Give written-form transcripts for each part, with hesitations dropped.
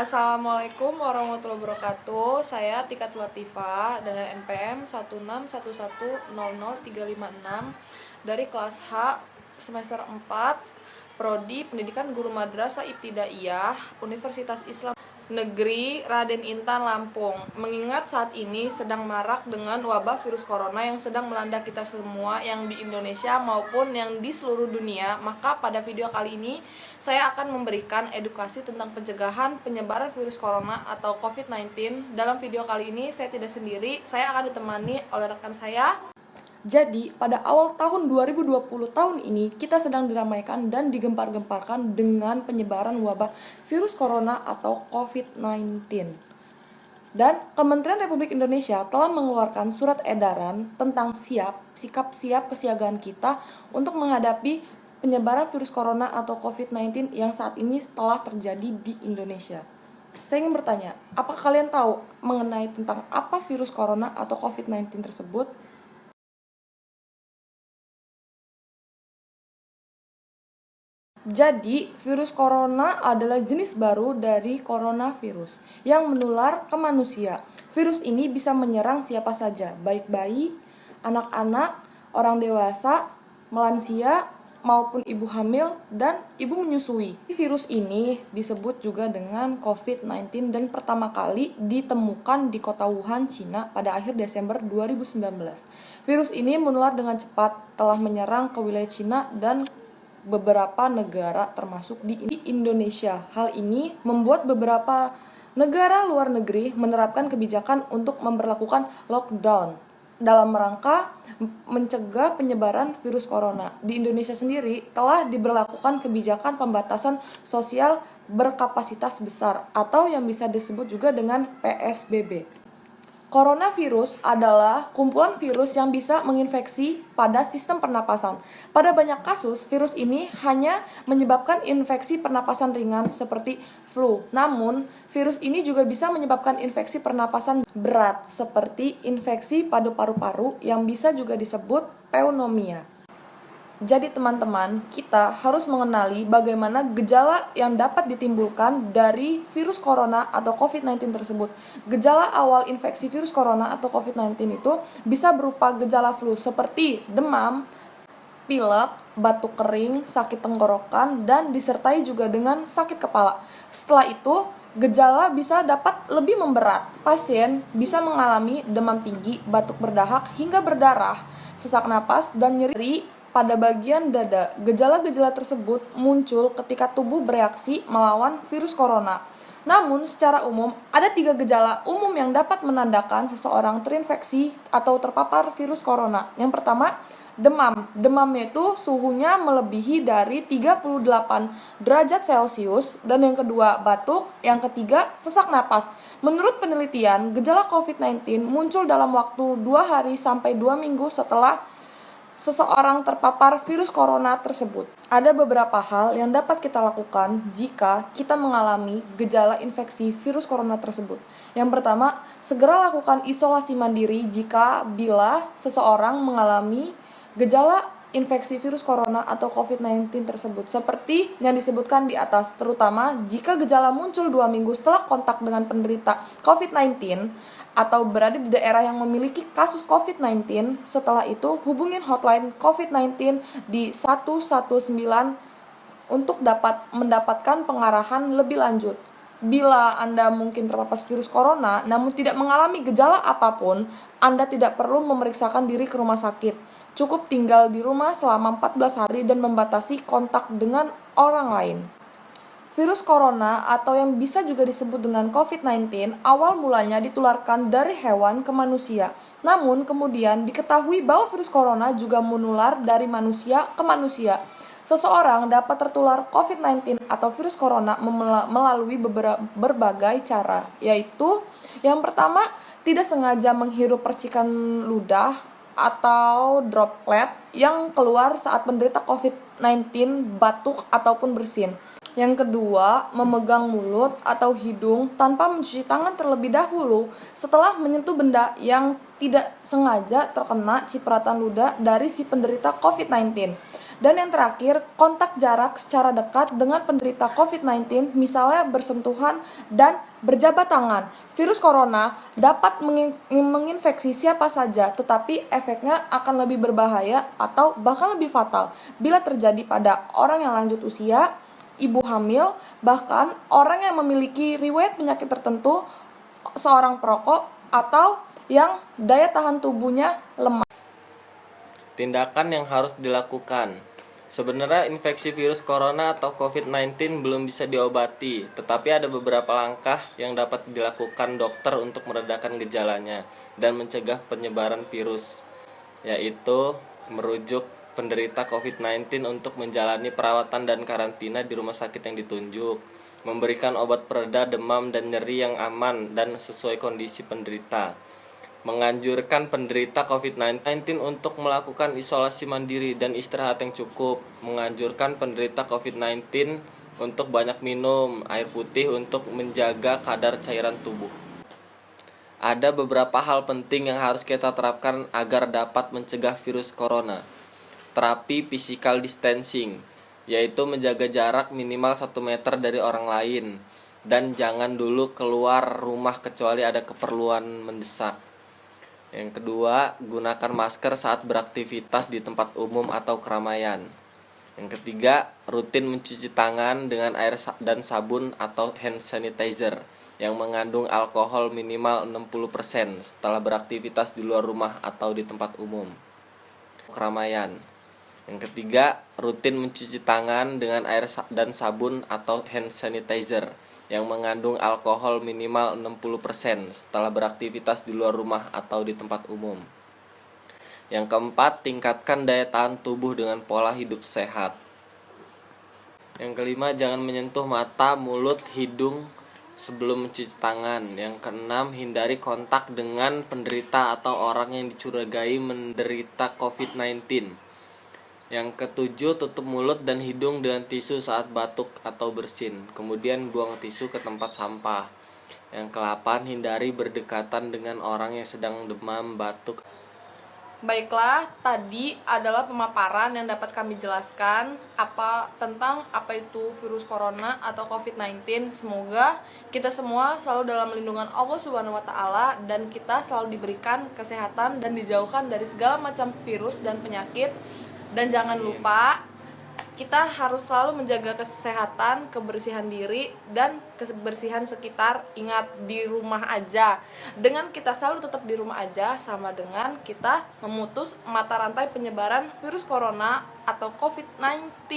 Assalamualaikum warahmatullahi wabarakatuh. Saya Tika Latifah dengan NPM 161100356 dari kelas H semester 4 Prodi Pendidikan Guru Madrasah Ibtidaiyah Universitas Islam Negeri Raden Intan Lampung. Mengingat saat ini sedang marak dengan wabah virus corona yang sedang melanda kita semua yang di Indonesia maupun yang di seluruh dunia, maka pada video kali ini saya akan memberikan edukasi tentang pencegahan penyebaran virus corona atau COVID-19. Dalam video kali ini saya tidak sendiri, saya akan ditemani oleh rekan saya. Jadi, pada awal tahun 2020 tahun ini, kita sedang diramaikan dan digempar-gemparkan dengan penyebaran wabah virus corona atau COVID-19. Dan Kementerian Republik Indonesia telah mengeluarkan surat edaran tentang sikap siap kesiagaan kita untuk menghadapi penyebaran virus corona atau COVID-19 yang saat ini telah terjadi di Indonesia. Saya ingin bertanya, apakah kalian tahu mengenai tentang apa virus corona atau COVID-19 tersebut? Jadi, virus corona adalah jenis baru dari coronavirus yang menular ke manusia. Virus ini bisa menyerang siapa saja, baik bayi, anak-anak, orang dewasa, melansia, maupun ibu hamil dan ibu menyusui. Virus ini disebut juga dengan COVID-19 dan pertama kali ditemukan di kota Wuhan, Cina pada akhir Desember 2019. Virus ini menular dengan cepat, telah menyerang ke wilayah Cina dan beberapa negara termasuk di Indonesia. Hal ini membuat beberapa negara luar negeri menerapkan kebijakan untuk memberlakukan lockdown dalam rangka mencegah penyebaran virus corona. Di Indonesia sendiri telah diberlakukan kebijakan pembatasan sosial berkapasitas besar atau yang bisa disebut juga dengan PSBB. Coronavirus adalah kumpulan virus yang bisa menginfeksi pada sistem pernapasan. Pada banyak kasus, virus ini hanya menyebabkan infeksi pernapasan ringan seperti flu. Namun, virus ini juga bisa menyebabkan infeksi pernapasan berat seperti infeksi pada paru-paru yang bisa juga disebut pneumonia. Jadi teman-teman, kita harus mengenali bagaimana gejala yang dapat ditimbulkan dari virus corona atau COVID-19 tersebut. Gejala awal infeksi virus corona atau COVID-19 itu bisa berupa gejala flu seperti demam, pilek, batuk kering, sakit tenggorokan, dan disertai juga dengan sakit kepala. Setelah itu, gejala bisa dapat lebih memberat. Pasien bisa mengalami demam tinggi, batuk berdahak hingga berdarah, sesak napas, dan nyeri pada bagian dada. Gejala-gejala tersebut muncul ketika tubuh bereaksi melawan virus corona. Namun, secara umum, ada 3 gejala umum yang dapat menandakan seseorang terinfeksi atau terpapar virus corona. Yang pertama, demam. Demamnya itu suhunya melebihi dari 38 derajat Celcius. Dan yang kedua, batuk. Yang ketiga, sesak napas. Menurut penelitian, gejala COVID-19 muncul dalam waktu 2 hari sampai 2 minggu setelah seseorang terpapar virus corona tersebut. Ada beberapa hal yang dapat kita lakukan jika kita mengalami gejala infeksi virus corona tersebut. Yang pertama, segera lakukan isolasi mandiri jika bila seseorang mengalami gejala infeksi virus corona atau COVID-19 tersebut, seperti yang disebutkan di atas, terutama jika gejala muncul 2 minggu setelah kontak dengan penderita COVID-19 atau berada di daerah yang memiliki kasus COVID-19. Setelah itu, hubungin hotline COVID-19 di 119 untuk dapat mendapatkan pengarahan lebih lanjut. Bila Anda mungkin terpapar virus corona namun tidak mengalami gejala apapun, Anda tidak perlu memeriksakan diri ke rumah sakit. Cukup tinggal di rumah selama 14 hari dan membatasi kontak dengan orang lain. Virus corona atau yang bisa juga disebut dengan COVID-19 awal mulanya ditularkan dari hewan ke manusia. Namun kemudian diketahui bahwa virus corona juga menular dari manusia ke manusia. Seseorang dapat tertular COVID-19 atau virus corona melalui berbagai cara, yaitu yang pertama, tidak sengaja menghirup percikan ludah atau droplet yang keluar saat penderita COVID-19 batuk ataupun bersin. Yang kedua, memegang mulut atau hidung tanpa mencuci tangan terlebih dahulu setelah menyentuh benda yang tidak sengaja terkena cipratan ludah dari si penderita COVID-19. Dan yang terakhir, kontak jarak secara dekat dengan penderita COVID-19, misalnya bersentuhan dan berjabat tangan. Virus corona dapat menginfeksi siapa saja, tetapi efeknya akan lebih berbahaya atau bahkan lebih fatal bila terjadi pada orang yang lanjut usia, ibu hamil, bahkan orang yang memiliki riwayat penyakit tertentu, seorang perokok, atau yang daya tahan tubuhnya lemah. Tindakan yang harus dilakukan. Sebenarnya infeksi virus corona atau COVID-19 belum bisa diobati, tetapi ada beberapa langkah yang dapat dilakukan dokter untuk meredakan gejalanya dan mencegah penyebaran virus, yaitu merujuk penderita COVID-19 untuk menjalani perawatan dan karantina di rumah sakit yang ditunjuk, memberikan obat pereda demam dan nyeri yang aman dan sesuai kondisi penderita, menganjurkan penderita COVID-19 untuk melakukan isolasi mandiri dan istirahat yang cukup, menganjurkan penderita COVID-19 untuk banyak minum air putih untuk menjaga kadar cairan tubuh. Ada beberapa hal penting yang harus kita terapkan agar dapat mencegah virus corona. Terapi physical distancing, yaitu menjaga jarak minimal 1 meter dari orang lain, dan jangan dulu keluar rumah kecuali ada keperluan mendesak. Yang kedua, gunakan masker saat beraktivitas di tempat umum atau keramaian. Yang ketiga, rutin mencuci tangan dengan air dan sabun atau hand sanitizer yang mengandung alkohol minimal 60% setelah beraktivitas di luar rumah atau di tempat umum. Keramaian. Yang ketiga, rutin mencuci tangan dengan air dan sabun atau hand sanitizer yang mengandung alkohol minimal 60% setelah beraktivitas di luar rumah atau di tempat umum. Yang keempat, tingkatkan daya tahan tubuh dengan pola hidup sehat. Yang kelima, jangan menyentuh mata, mulut, hidung sebelum mencuci tangan. Yang keenam, hindari kontak dengan penderita atau orang yang dicurigai menderita COVID-19. Yang ketujuh, tutup mulut dan hidung dengan tisu saat batuk atau bersin. Kemudian buang tisu ke tempat sampah. Yang ke-8, hindari berdekatan dengan orang yang sedang demam, batuk. Baiklah, tadi adalah pemaparan yang dapat kami jelaskan tentang apa itu virus corona atau COVID-19. Semoga kita semua selalu dalam lindungan Allah Subhanahu wa taala dan kita selalu diberikan kesehatan dan dijauhkan dari segala macam virus dan penyakit. Dan jangan lupa, kita harus selalu menjaga kesehatan, kebersihan diri, dan kebersihan sekitar. Ingat, di rumah aja. Dengan kita selalu tetap di rumah aja, sama dengan kita memutus mata rantai penyebaran virus corona atau COVID-19.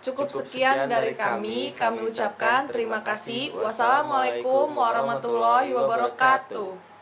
Cukup sekian dari kami ucapkan terima kasih. Wassalamualaikum warahmatullahi wabarakatuh.